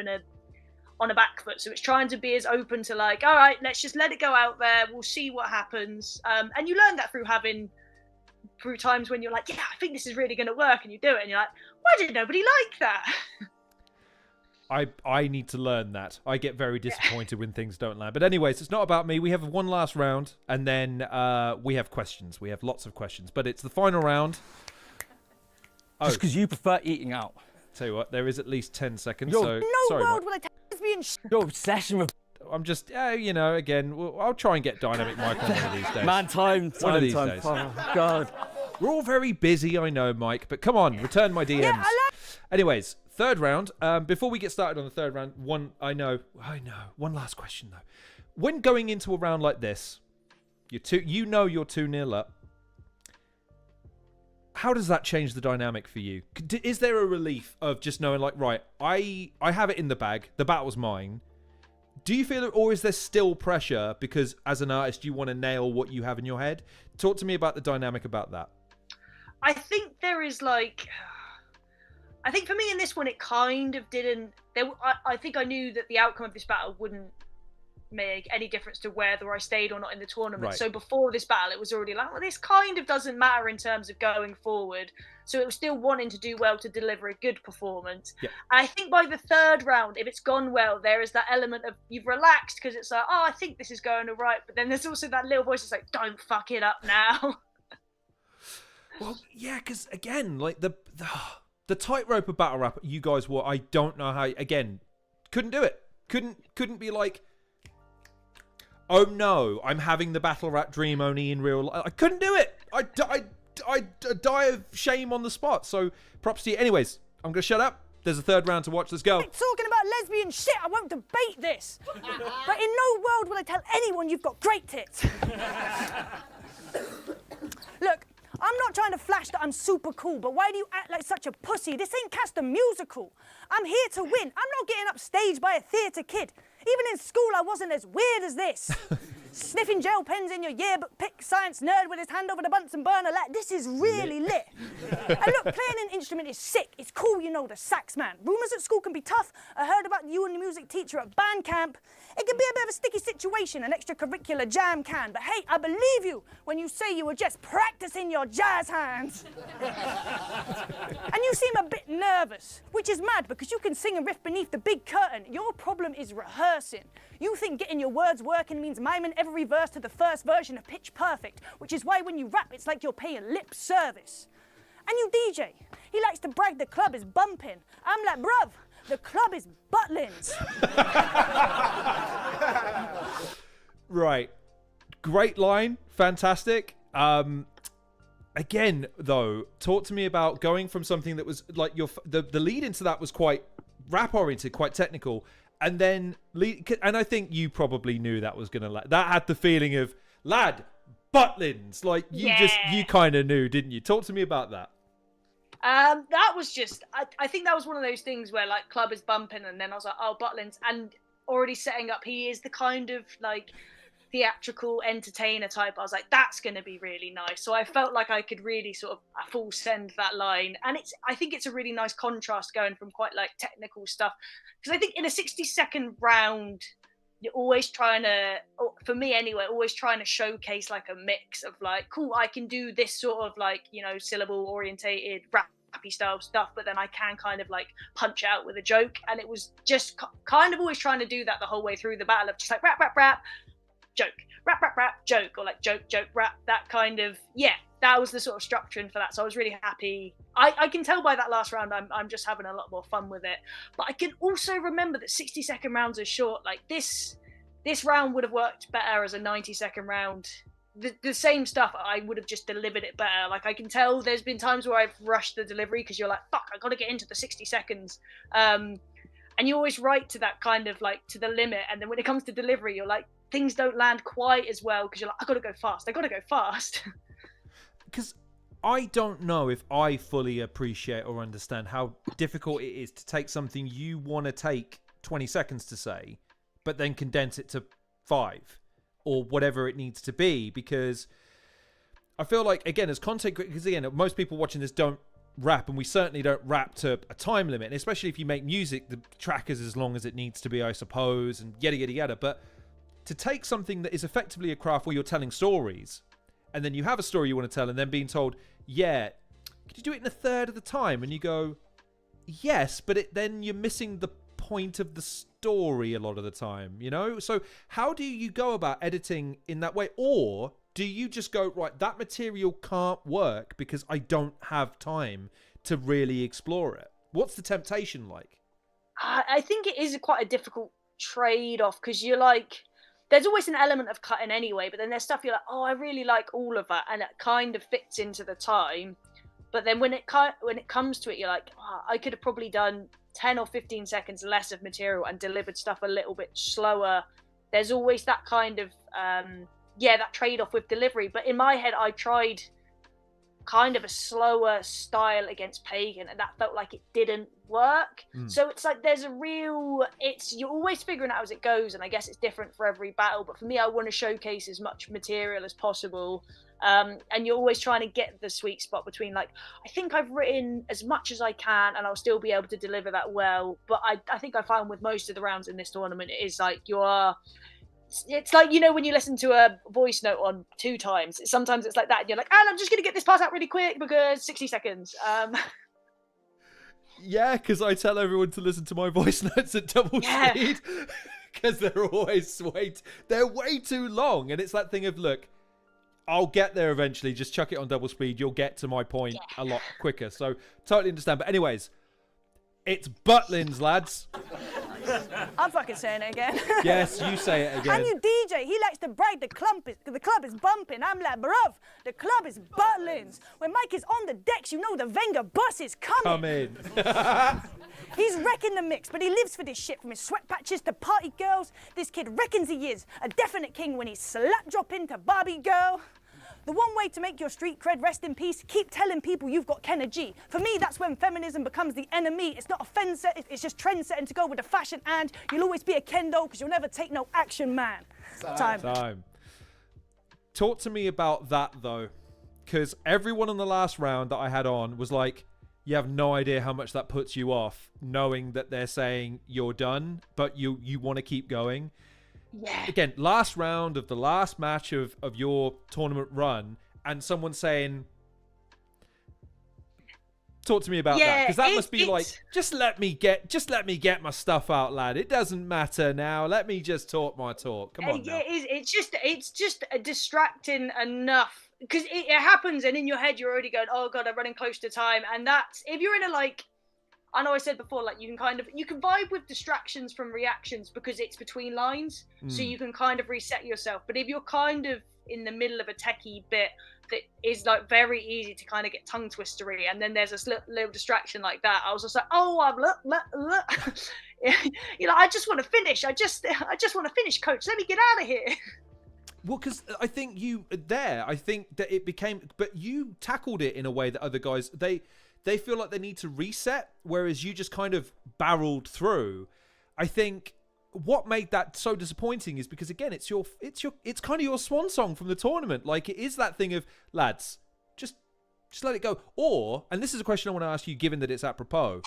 on a back foot. So it's trying to be as open to like, all right, let's just let it go out there. We'll see what happens. And you learn that through times when you're like, yeah, I think this is really going to work. And you do it and you're like, why did nobody like that? I need to learn that. I get very disappointed when things don't land. But anyways, it's not about me. We have one last round and then we have questions. We have lots of questions, but it's the final round. Just because you prefer eating out. Tell you what, there is at least 10 seconds. Yo, so, No sorry, world Mike. will I tell lesbian Your obsession with I'm just, you know, again, I'll try and get Dynamic Mike on one of these days. time. One of these days. Oh, God. We're all very busy, I know, Mike, but come on, return my DMs. Yeah, Anyways, third round. Before we get started on the third round, one last question though. When going into a round like this, you're 2-0 up. How does that change the dynamic for you? Is there a relief of just knowing, like, right, I have it in the bag, the battle's mine? Do you feel it, or is there still pressure because as an artist you want to nail what you have in your head? Talk to me about the dynamic about that. I think there is like, I think for me in this one it kind of didn't. I think I knew that the outcome of this battle wouldn't make any difference to whether I stayed or not in the tournament. Right. So before this battle, it was already like, well, this kind of doesn't matter in terms of going forward. So it was still wanting to do well to deliver a good performance. Yep. I think by the third round, if it's gone well, there is that element of you've relaxed because it's like, oh, I think this is going all right. But then there's also that little voice that's like, don't fuck it up now. Well, yeah, because again, like the tightrope of battle rap, you guys were. I don't know how. Again, couldn't do it. Couldn't be like, oh no, I'm having the battle rap dream only in real life. I couldn't do it. I die of shame on the spot. So props to you. Anyways, I'm gonna shut up. There's a third round to watch. Let's go. talking about lesbian shit. I won't debate this. But in no world will I tell anyone you've got great tits. Look, I'm not trying to flash that I'm super cool, but why do you act like such a pussy? This ain't Cast the Musical. I'm here to win. I'm not getting upstaged by a theatre kid. Even in school, I wasn't as weird as this. Sniffing gel pens in your yearbook, pick science nerd with his hand over the Bunsen burner. Like, this is really lit. And look, playing an instrument is sick. It's cool, you know, the sax man. Rumours at school can be tough. I heard about you and the music teacher at band camp. It can be a bit of a sticky situation, an extracurricular jam can. But hey, I believe you when you say you were just practicing your jazz hands. And you seem a bit nervous, which is mad because you can sing and riff beneath the big curtain. Your problem is rehearsing. You think getting your words working means miming every verse to the first version of Pitch Perfect, which is why when you rap, it's like you're paying lip service. And you DJ, he likes to brag the club is bumping. I'm like, bruv, the club is Butlins. Right. Great line. Fantastic. Again, though, talk to me about going from something that was like the lead into that was quite rap oriented, quite technical. And then, and I think you probably knew that was going to, that had the feeling of, lad, Butlins. Like, you kind of knew, didn't you? Talk to me about that. That was just, I think that was one of those things where, like, club is bumping, and then I was like, oh, Butlins. And already setting up, he is the kind of, like, theatrical entertainer type. I was like, that's going to be really nice. So I felt like I could really sort of full send that line. And I think it's a really nice contrast going from quite, like, technical stuff. Because I think in a 60-second round, you're always trying to, for me anyway, always trying to showcase like a mix of like, cool, I can do this sort of like, you know, syllable orientated rappy style stuff, but then I can kind of like punch out with a joke. And it was just kind of always trying to do that the whole way through the battle of just like rap, rap, rap, joke, rap, rap, rap, joke, or like joke, joke, rap, that kind of, yeah. That was the sort of structuring for that. So I was really happy. I can tell by that last round, I'm just having a lot more fun with it. But I can also remember that 60-second rounds are short. Like this round would have worked better as a 90-second round the same stuff, I would have just delivered it better. Like, I can tell there's been times where I've rushed the delivery because you're like, fuck, I got to get into the 60 seconds. And you always write to that kind of like to the limit. And then when it comes to delivery, you're like, things don't land quite as well because you're like, I got to go fast. Because I don't know if I fully appreciate or understand how difficult it is to take something you want to take 20 seconds to say, but then condense it to 5 or whatever it needs to be. Because I feel like, again, as content creators, because again, most people watching this don't rap, and we certainly don't rap to a time limit. And especially if you make music, the track is as long as it needs to be, I suppose, and yada, yada, yada. But to take something that is effectively a craft where you're telling stories, and then you have a story you want to tell, and then being told, yeah, could you do it in a third of the time? And you go, yes, but then you're missing the point of the story a lot of the time, you know? So how do you go about editing in that way? Or do you just go, right, that material can't work because I don't have time to really explore it? What's the temptation like? I think it is quite a difficult trade-off because you're like, there's always an element of cutting anyway, but then there's stuff you're like, oh, I really like all of that, and it kind of fits into the time. But then when it comes to it, you're like, oh, I could have probably done 10 or 15 seconds less of material and delivered stuff a little bit slower. There's always that kind of, that trade-off with delivery. But in my head, I tried kind of a slower style against Pagan, and that felt like it didn't work. So it's like you're always figuring out as it goes, and I guess it's different for every battle. But for me, I want to showcase as much material as possible. And you're always trying to get the sweet spot between, like, I think I've written as much as I can and I'll still be able to deliver that well. But I think I found with most of the rounds in this tournament, it is like it's like, you know, when you listen to a voice note on 2 times, sometimes it's like that. And you're like, I'm just going to get this part out really quick because 60 seconds. Yeah, because I tell everyone to listen to my voice notes at double speed because they're always they're way too long. And it's that thing of, look, I'll get there eventually. Just chuck it on double speed. You'll get to my point a lot quicker. So totally understand. But anyways, it's Butlins, lads. I'm fucking saying it again. Yes, you say it again. I'm your DJ. He likes to brag the club is bumping. I'm like, bruv, the club is Butlins. When Mike is on the decks, you know the Venga bus is coming. Come in. He's wrecking the mix, but he lives for this shit. From his sweat patches to party girls, this kid reckons he is a definite king when he's slap dropping to Barbie girl. The one way to make your street cred rest in peace, keep telling people you've got Kenna G. For me, that's when feminism becomes the enemy. It's not a fence set, it's just trend setting to go with the fashion, and you'll always be a kendo because you'll never take no action, man. Time. Talk to me about that, though, because everyone on the last round that I had on was like, you have no idea how much that puts you off, knowing that they're saying you're done, but you want to keep going. Yeah. Again, last round of the last match of your tournament run, and someone saying, talk to me about that, because that must be like, just let me get my stuff out, lad. It doesn't matter now. Let me just talk my talk. Come on. Yeah, it's just distracting enough, because it happens, and in your head you're already going, oh god, I'm running close to time, and that's if you're in a, like, I know I said before, like, you can vibe with distractions from reactions because it's between lines, so you can kind of reset yourself. But if you're kind of in the middle of a techie bit that is, like, very easy to kind of get tongue twistery, and then there's a little distraction like that, I was just like, oh, I'm look. You know, I just want to finish. I just want to finish, coach. Let me get out of here. Well, because I think I think that it became, but you tackled it in a way that other guys, they feel like they need to reset, whereas you just kind of barreled through. I think what made that so disappointing is because, again, it's kind of your swan song from the tournament. Like, it is that thing of, lads, just let it go. Or, and this is a question I want to ask you, given that it's apropos,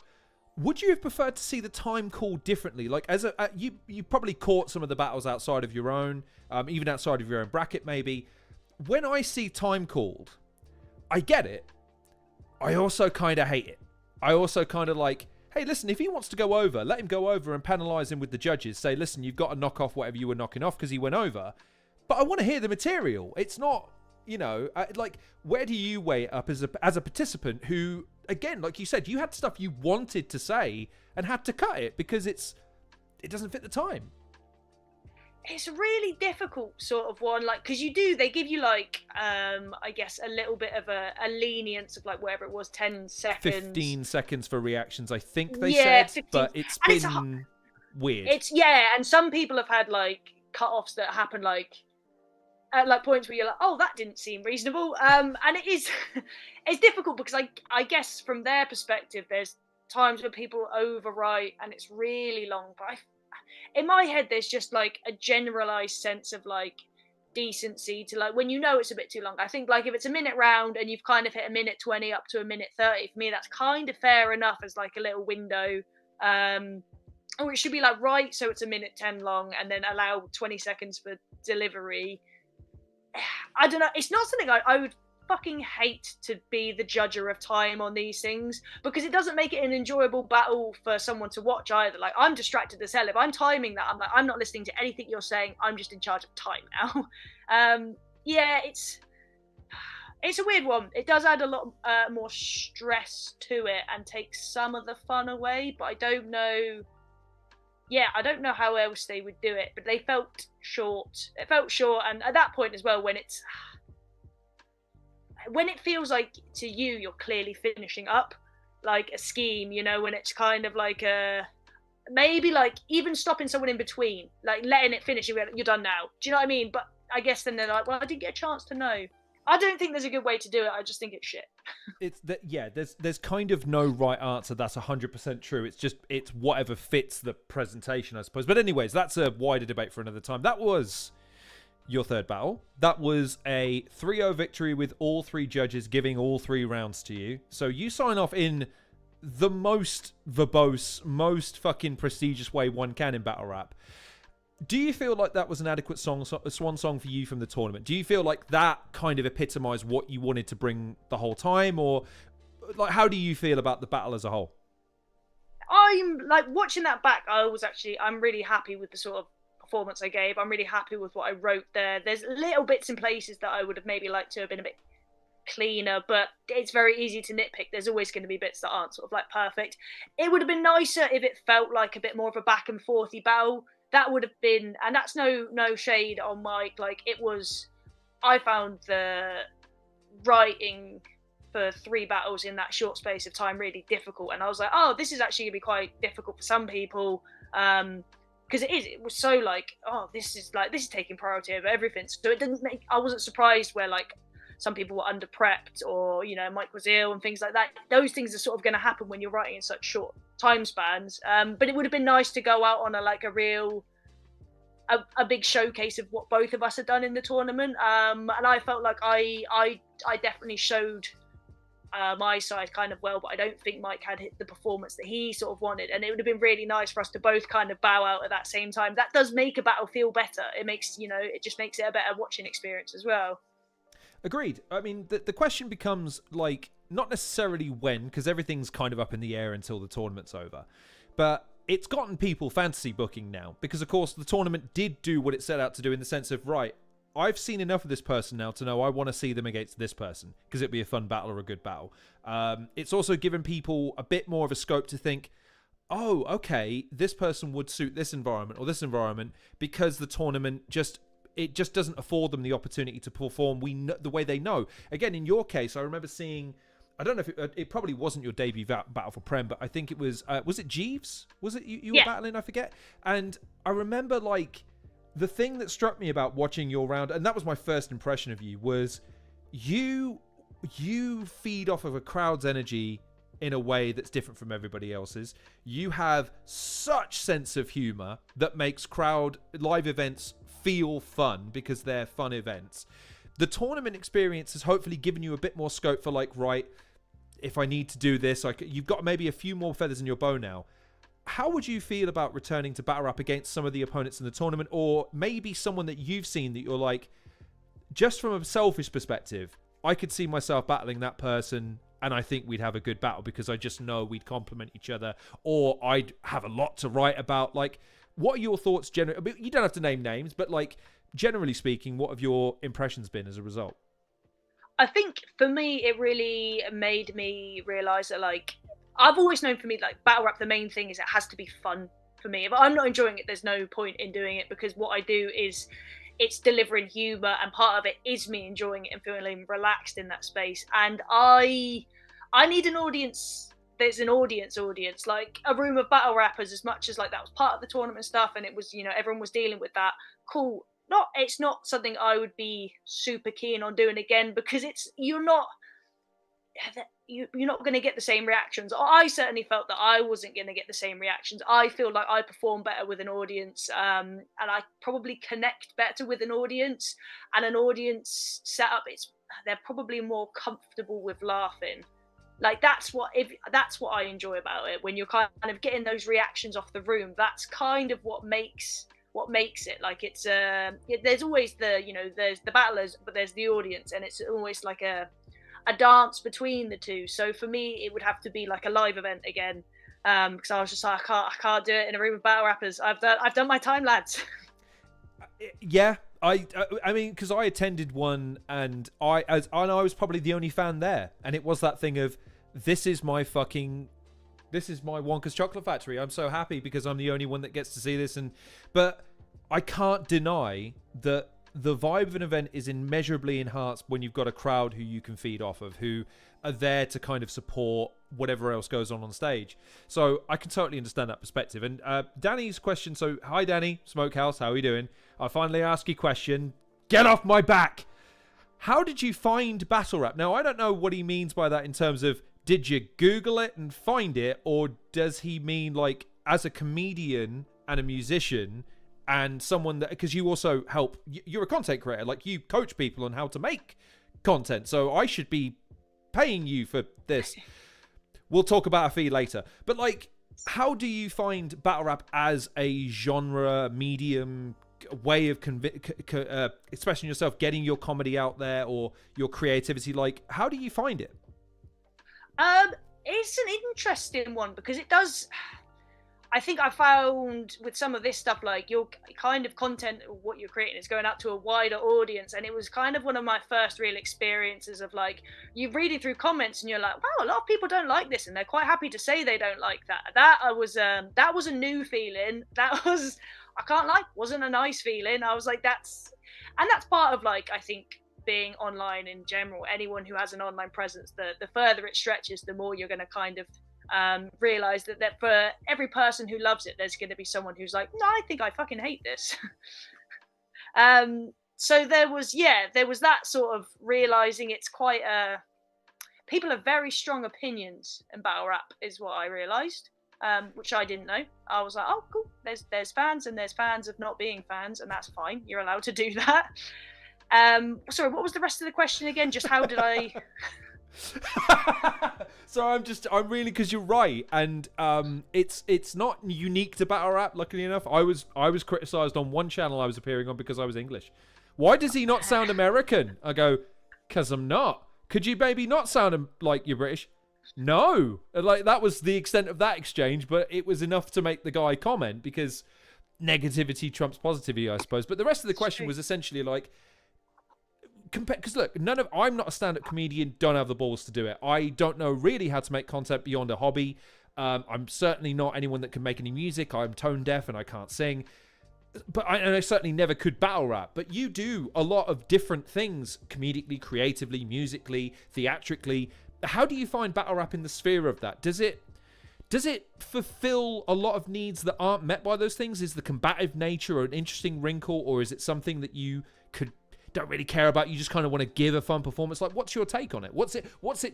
would you have preferred to see the time called differently? Like, you probably caught some of the battles outside of your own, even outside of your own bracket, maybe. When I see time called, I get it. I also kind of hate it. I also kind of like, hey, listen, if he wants to go over, let him go over and penalise him with the judges. Say, listen, you've got to knock off whatever you were knocking off because he went over. But I want to hear the material. It's not, you know, like, where do you weigh it up as a participant who, again, like you said, you had stuff you wanted to say and had to cut it because it doesn't fit the time. it's a really difficult sort of one, like, because they give you like I guess a little bit of a lenience of like whatever it was, 10 seconds, 15 seconds for reactions, I think they yeah, said, 15, but it's and been weird. it's and some people have had like cut-offs that happen like at like points where you're like, oh, that didn't seem reasonable, and it is it's difficult because I guess from their perspective there's times where people overwrite and it's really long, but in my head there's just like a generalized sense of like decency to like when you know it's a bit too long. I think like if it's a minute round and you've kind of hit a minute 20 up to a minute 30, for me that's kind of fair enough as like a little window, or it should be like right, so it's a minute 10 long and then allow 20 seconds for delivery. I don't know, it's not something I would fucking hate to be the judger of time on these things, because it doesn't make it an enjoyable battle for someone to watch either. Like, I'm distracted as hell. If I'm timing that, I'm like, I'm not listening to anything you're saying, I'm just in charge of time now. Yeah, it's a weird one. It does add a lot more stress to it and takes some of the fun away, but I don't know how else they would do it, but they felt short. It felt short, and at that point as well, when it feels like to you you're clearly finishing up like a scheme, you know, when it's kind of like maybe like even stopping someone in between, like letting it finish, you're done now. Do you know what I mean? But I guess then they're like, well, I didn't get a chance to know. I don't think there's a good way to do it. I just think it's shit. It's that, yeah, there's kind of no right answer. That's 100% true. It's whatever fits the presentation, I suppose. But anyways, that's a wider debate for another time. That was your third battle. That was a 3-0 victory with all three judges giving all 3 rounds to you. So you sign off in the most verbose, most fucking prestigious way one can in battle rap. Do you feel like that was an adequate swan song for you from the tournament? Do you feel like that kind of epitomized what you wanted to bring the whole time? Or like, how do you feel about the battle as a whole? I'm like watching that back, I'm really happy with the sort of performance I gave. I'm really happy with what I wrote there. There's little bits and places that I would have maybe liked to have been a bit cleaner, but it's very easy to nitpick. There's always going to be bits that aren't sort of like perfect. It would have been nicer if it felt like a bit more of a back and forthy battle. That would have been, and that's no shade on Mike. Like, it was, I found the writing for 3 battles in that short space of time really difficult, and I was like, oh, this is actually gonna be quite difficult for some people, because it was so like, oh, this is taking priority over everything. So it didn't make, I wasn't surprised where like some people were under prepped, or, you know, Mike was ill and things like that. Those things are sort of going to happen when you're writing in such short time spans. But it would have been nice to go out on a big showcase of what both of us had done in the tournament. And I felt like I definitely showed my side kind of well, but I don't think Mike had hit the performance that he sort of wanted. And it would have been really nice for us to both kind of bow out at that same time. That does make a battle feel better. It makes, you know, it just makes it a better watching experience as well. Agreed. I mean, the question becomes, like, not necessarily when, because everything's kind of up in the air until the tournament's over. But it's gotten people fantasy booking now, because, of course, the tournament did do what it set out to do in the sense of, right, I've seen enough of this person now to know I want to see them against this person, because it'd be a fun battle or a good battle. It's also given people a bit more of a scope to think, oh, okay, this person would suit this environment or this environment, because the tournament just doesn't afford them the opportunity to perform the way they know. Again, in your case, I remember seeing, I don't know if it probably wasn't your debut battle for Prem, but I think it was it Jeeves? Was it you were battling? I forget. And I remember, like, the thing that struck me about watching your round, and that was my first impression of you, was you feed off of a crowd's energy in a way that's different from everybody else's. You have such sense of humor that makes crowd live events feel fun because they're fun events. The tournament experience has hopefully given you a bit more scope for, like, right, if I need to do this, you've got maybe a few more feathers in your bow now. How would you feel about returning to battle rap against some of the opponents in the tournament, or maybe someone that you've seen that you're like, just from a selfish perspective, I could see myself battling that person and I think we'd have a good battle because I just know we'd complement each other, or I'd have a lot to write about? Like, what are your thoughts generally? You don't have to name names, but, like, generally speaking, what have your impressions been as a result? I think for me, it really made me realise that, like, I've always known, for me, like, battle rap, the main thing is it has to be fun for me. If I'm not enjoying it, there's no point in doing it, because what I do is it's delivering humor, and part of it is me enjoying it and feeling relaxed in that space. And I need an audience. There's an audience, like a room of battle rappers, as much as like that was part of the tournament stuff, and it was, you know, everyone was dealing with that. Cool. It's not something I would be super keen on doing again, because you're not going to get the same reactions. I certainly felt that I wasn't going to get the same reactions. I feel like I perform better with an audience, and I probably connect better with an audience. And an audience setup, they're probably more comfortable with laughing. Like that's what I enjoy about it. When you're kind of getting those reactions off the room, that's kind of what makes it. Like it's there's always there's the battlers, but there's the audience, and it's almost like a dance between the two. So for me, it would have to be like a live event again, because I was just like, I can't do it in a room of battle rappers. I've done my time, lads. Yeah, I mean, because I attended one, and I was probably the only fan there, and it was that thing of, this is my Wonka's Chocolate Factory. I'm so happy because I'm the only one that gets to see this. But I can't deny that the vibe of an event is immeasurably enhanced when you've got a crowd who you can feed off of, who are there to kind of support whatever else goes on stage. So I can totally understand that perspective. And Danny's question. So hi, Danny, Smokehouse. How are you doing? I finally ask you a question. Get off my back. How did you find battle rap? Now, I don't know what he means by that in terms of, did you Google it and find it? Or does he mean like as a comedian and a musician and someone that, because you also help, you're a content creator, like you coach people on how to make content. So I should be paying you for this. We'll talk about a fee later. But like, how do you find battle rap as a genre, medium, way of expressing yourself, getting your comedy out there or your creativity? Like, how do you find it? It's an interesting one, because it does, I think I found with some of this stuff, like your kind of content, what you're creating is going out to a wider audience. And it was kind of one of my first real experiences of like, you're reading through comments and you're like, wow, a lot of people don't like this, and they're quite happy to say they don't like that. That was a new feeling. That was, I can't lie, wasn't a nice feeling. I was like, that's part of like, I think, being online in general. Anyone who has an online presence, the further it stretches, the more you're going to kind of realize that for every person who loves it, there's going to be someone who's like, no, I think I fucking hate this. So there was that sort of realizing it's quite people have very strong opinions in battle rap, is what I realized, which I didn't know. I was like, oh cool, there's fans, and there's fans of not being fans, and that's fine, you're allowed to do that. Sorry, what was the rest of the question again? Just how did I? So I'm really, because you're right, and it's not unique to battle rap. Luckily enough, I was criticized on one channel I was appearing on because I was English. Why does he not sound American? I go, because I'm not. Could you maybe not sound like you're British? No, like that was the extent of that exchange, but it was enough to make the guy comment, because negativity trumps positivity, I suppose. But the rest of the question was essentially like, because look, I'm not a stand-up comedian, don't have the balls to do it. I don't know really how to make content beyond a hobby. I'm certainly not anyone that can make any music. I'm tone deaf and I can't sing. But I certainly never could battle rap. But you do a lot of different things, comedically, creatively, musically, theatrically. How do you find battle rap in the sphere of that? Does it fulfill a lot of needs that aren't met by those things? Is the combative nature an interesting wrinkle, or is it something that you don't really care about? You just kind of want to give a fun performance. Like, what's your take on it? What's it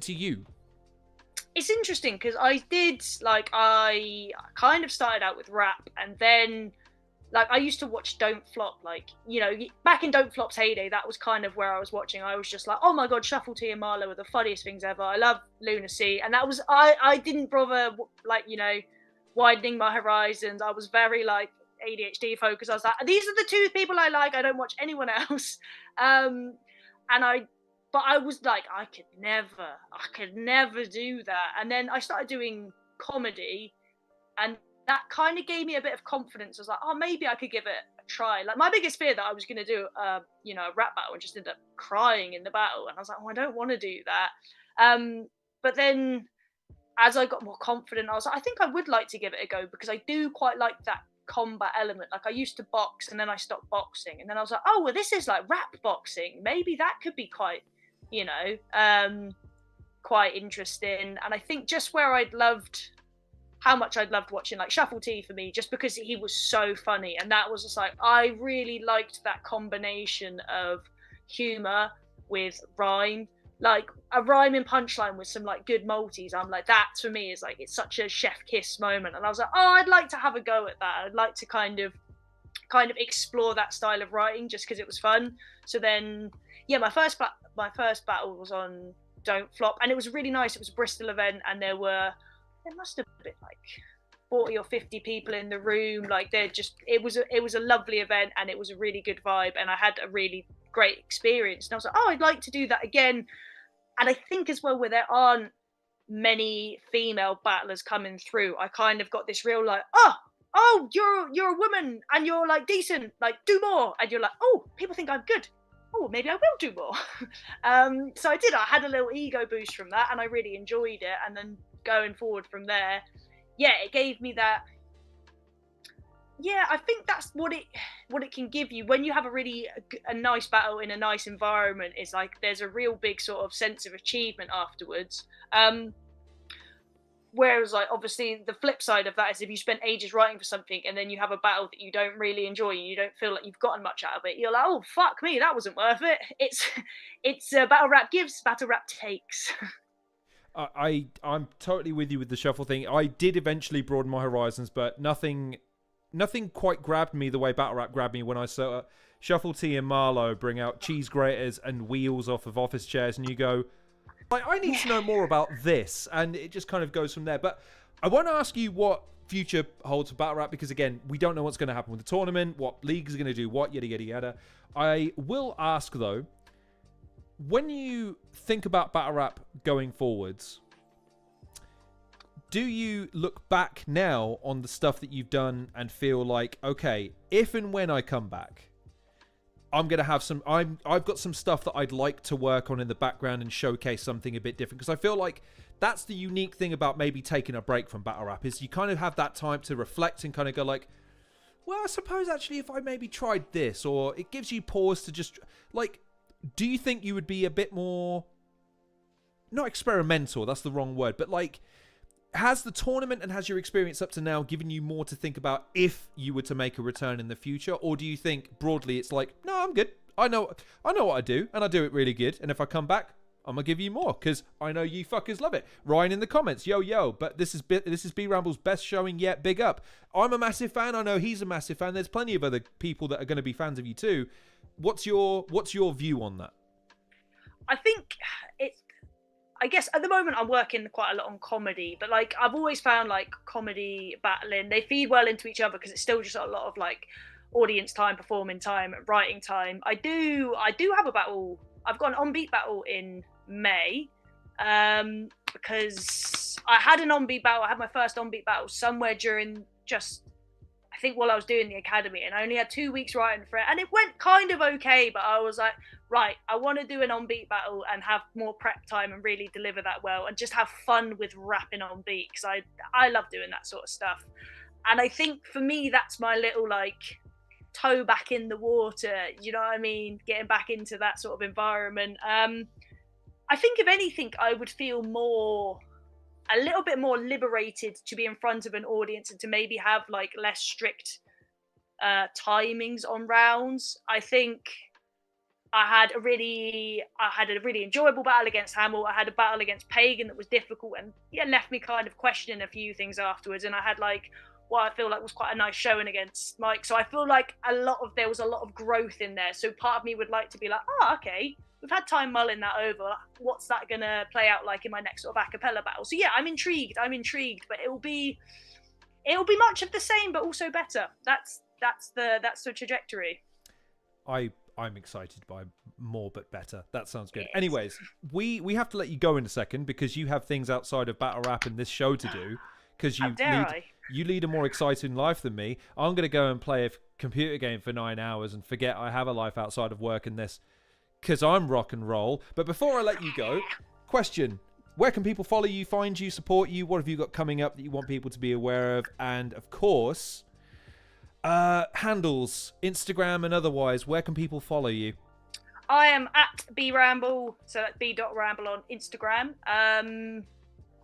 to you? It's interesting, because I kind of started out with rap, and then like I used to watch Don't Flop, like, you know, back in Don't Flop's heyday, that was kind of where I was watching. I was just like, oh my god, Shuffle T and Marlo are the funniest things ever. I love Lunacy. And that was, I didn't bother, like, you know, widening my horizons. I was very like ADHD focused. I was like, these are the two people I like, I don't watch anyone else. But I was like, I could never do that. And then I started doing comedy, and that kind of gave me a bit of confidence. I was like, oh, maybe I could give it a try. Like, my biggest fear that I was going to do, a rap battle and just end up crying in the battle. And I was like, oh, I don't want to do that. But then as I got more confident, I was like, I think I would like to give it a go, because I do quite like that combat element. Like, I used to box and then I stopped boxing, and then I was like, oh well, this is like rap boxing, maybe that could be quite, you know, quite interesting. And I think just where how much I'd loved watching like Shuffle T for me, just because he was so funny, and that was just like, I really liked that combination of humor with rhyme, like a rhyming punchline with some like good multis. I'm like, that for me is like, it's such a chef kiss moment. And I was like, oh, I'd like to have a go at that. I'd like to kind of explore that style of writing, just because it was fun. So then, yeah, my first battle was on Don't Flop, and it was really nice. It was a Bristol event, and there must have been like 40 or 50 people in the room. Like, it was a lovely event, and it was a really good vibe, and I had a really great experience. And I was like, oh, I'd like to do that again. And I think as well, where there aren't many female battlers coming through, I kind of got this real like, oh, you're a woman and you're like decent, like do more. And you're like, oh, people think I'm good. Oh, maybe I will do more. So I did. I had a little ego boost from that, and I really enjoyed it. And then going forward from there, yeah, it gave me that. Yeah, I think that's what it can give you when you have a nice battle in a nice environment. Is like, there's a real big sort of sense of achievement afterwards. Whereas, like, obviously the flip side of that is if you spend ages writing for something and then you have a battle that you don't really enjoy and you don't feel like you've gotten much out of it, you're like, oh fuck me, that wasn't worth it. It's battle rap gives, battle rap takes. I'm totally with you with the shuffle thing. I did eventually broaden my horizons, but nothing quite grabbed me the way battle rap grabbed me when I saw Shuffle T and Marlowe bring out cheese graters and wheels off of office chairs, and you go, I need to know more about this, and it just kind of goes from there. But I want to ask you what future holds for battle rap, because again, we don't know what's going to happen with the tournament, what leagues are going to do what, yada yada yada. I will ask though, when you think about battle rap going forwards, do you look back now on the stuff that you've done and feel like, okay, if and when I come back, I'm going to have I've got some stuff that I'd like to work on in the background and showcase something a bit different? Because I feel like that's the unique thing about maybe taking a break from battle rap, is you kind of have that time to reflect and kind of go like, well, I suppose actually if I maybe tried this, or it gives you pause to just like, do you think you would be a bit more, not experimental, that's the wrong word, but like, has the tournament and has your experience up to now given you more to think about if you were to make a return in the future? Or do you think broadly it's like, no, I'm good. I know what I do, and I do it really good. And if I come back, I'm going to give you more because I know you fuckers love it. Ryan in the comments, yo, but this is B.Ramble's best showing yet. Big up. I'm a massive fan. I know he's a massive fan. There's plenty of other people that are going to be fans of you too. What's your view on that? I think I guess at the moment I'm working quite a lot on comedy, but like I've always found like comedy battling, they feed well into each other because it's still just a lot of like audience time, performing time, writing time. I do have a battle. I've got an on-beat battle in May because I had an on-beat battle. I had my first on-beat battle somewhere during I think while I was doing the academy, and I only had 2 weeks writing for it, and it went kind of okay, but I was like, right, I want to do an on-beat battle and have more prep time and really deliver that well and just have fun with rapping on beat, because I love doing that sort of stuff. And I think for me, that's my little like toe back in the water, you know what I mean? Getting back into that sort of environment. I think if anything, I would feel a little bit more liberated to be in front of an audience and to maybe have like less strict timings on rounds. I think I had a really enjoyable battle against Hamill. I had a battle against Pagan that was difficult and left me kind of questioning a few things afterwards. And I had like what I feel like was quite a nice showing against Mike. So I feel like there was a lot of growth in there. So part of me would like to be like, okay, we've had time mulling that over. What's that going to play out like in my next sort of a cappella battle? So yeah, I'm intrigued, but it'll be much of the same, but also better. That's the trajectory. I'm excited by more but better. That sounds good. Yes. Anyways, we have to let you go in a second because you have things outside of battle rap and this show to do, because you lead a more exciting life than me. I'm going to go and play a computer game for 9 hours and forget I have a life outside of work and this, because I'm rock and roll. But before I let you go, question. where can people follow you, find you, support you? What have you got coming up that you want people to be aware of? And of course, handles, Instagram and otherwise, where can people follow you? I am at B.Ramble, so that's B.Ramble on Instagram.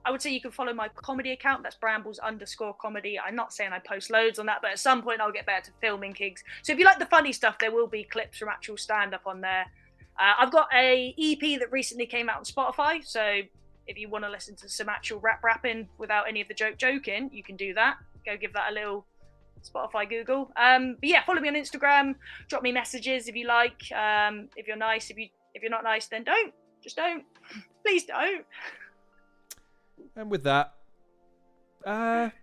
I would say you can follow my comedy account. That's brambles_comedy. I'm not saying I post loads on that, but at some point I'll get better to filming gigs. So if you like the funny stuff, there will be clips from actual stand-up on there. I've got a EP that recently came out on Spotify. So if you want to listen to some actual rapping without any of the joking, you can do that. Go give that a little Spotify Google. But yeah, follow me on Instagram. Drop me messages if you like. If you're nice. If you're not nice, then don't. Just don't. Please don't. And with that,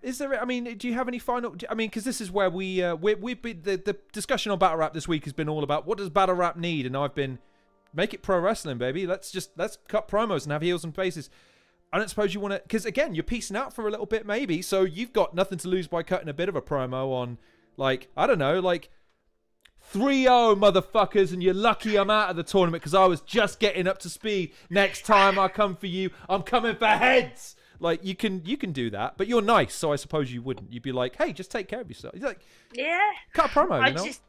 is there? I mean, do you have any final? I mean, because this is where we've been. The discussion on battle rap this week has been all about what does battle rap need, and I've been make it pro wrestling, baby. Let's cut promos and have heels and faces. I don't suppose you want to, because again, you're piecing out for a little bit, maybe. So you've got nothing to lose by cutting a bit of a promo on, like, I don't know, like 3-0 motherfuckers, and you're lucky I'm out of the tournament because I was just getting up to speed. Next time I come for you, I'm coming for heads. Like, you can do that, but you're nice, so I suppose you wouldn't. You'd be like, hey, just take care of yourself. You're like, yeah, cut a promo, you know? Just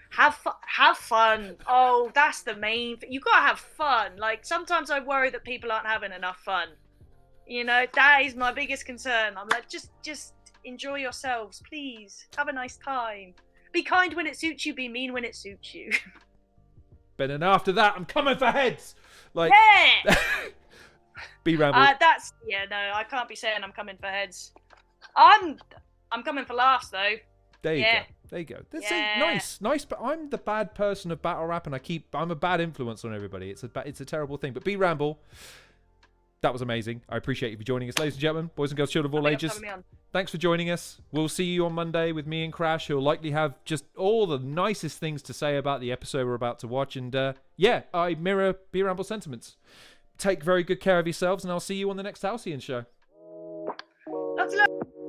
have fun. Oh, that's the main thing. You gotta have fun. Like, sometimes I worry that people aren't having enough fun. You know, that is my biggest concern. I'm like, just enjoy yourselves, please. Have a nice time. Be kind when it suits you. Be mean when it suits you. But then after that, I'm coming for heads. Like, yeah. B.Ramble. No, I can't be saying I'm coming for heads. I'm coming for laughs though. There you go. There you go. That's nice. But I'm the bad person of battle rap, and I'm a bad influence on everybody. It's a terrible thing. But B.Ramble, that was amazing. I appreciate you for joining us, ladies and gentlemen, boys and girls, children of all ages. Thanks for joining us. We'll see you on Monday with me and Crash, who'll likely have just all the nicest things to say about the episode we're about to watch. And I mirror B.Ramble sentiments. Take very good care of yourselves, and I'll see you on the next Halcyon Show. Lots of love.